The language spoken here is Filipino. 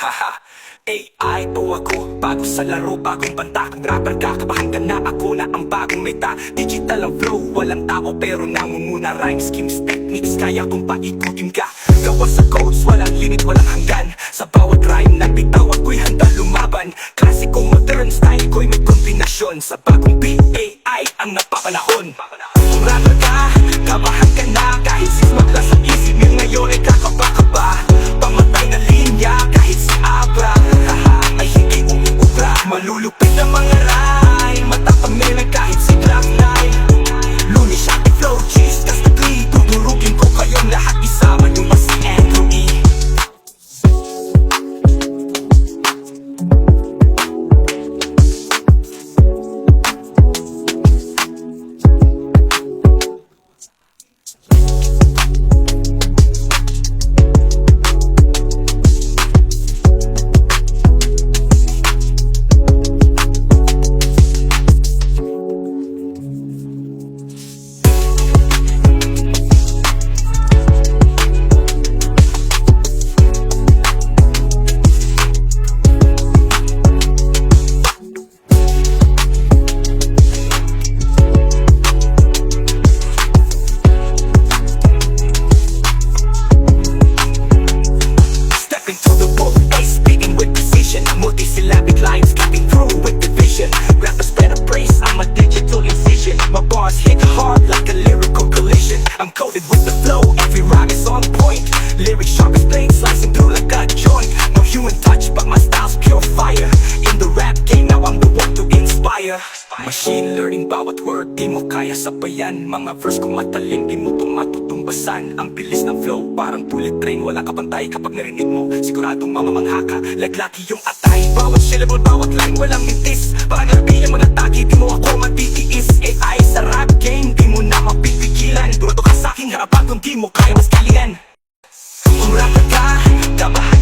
Haha, AI o ako, bago sa laro, bagong banta. Kung rapper ka, kabahan ka na, ako na ang bagong meta. Digital ang flow, walang tao pero nangunguna. Rhymes, schemes, techniques, kaya kung paikutin ka. Gawa sa codes, walang limit, walang hanggan. Sa bawat rhyme na bitaw, ako'y handa lumaban. Klasiko, modern style ko'y may kombinasyon. Sa bagong beat, AI ang napapanahon. Kung rapper ka, kabahan ka na. Kahit sismag lang sa isip mo ngayon ay kakaba-kaba. Pamatay na linya, kahit si Abra ay hindi umuubra. Malulupit na mga rhyme, matapang nila kahit si Cloud9. Luni siya kay Flow Cheese, tas nagli. Tudurugin ko kayong lahat, isama nyo pa si Andrew E. Multi-syllabic lines cutting through with division. Rappers better brace, I'm a digital incision. My bars hit hard like a lyrical collision. I'm coated with the flow, every rhyme is on point. Lyrics sharp as blades, slicing through like a joint. No human touch, but my style's pure fire. In the rap game, now I'm the one to inspire. Machine learning, bawat word, di mo kaya sabayan. Mga verse kong matalim, di mo ito matutumbasan. Ang bilis ng flow, parang bullet train. Wala ka pantay kapag narinig mo, siguradong mamamangha ka. Laglaki yung atay, bawat syllable, bawat line, walang mintis. Baka nalabihan mo na tagi, di mo ako matitiis. AI sa rap game, di mo na mapipigilan. Durado ka sa'king harapan kung di mo kaya mas kalian. Kung rapper ka, kabahan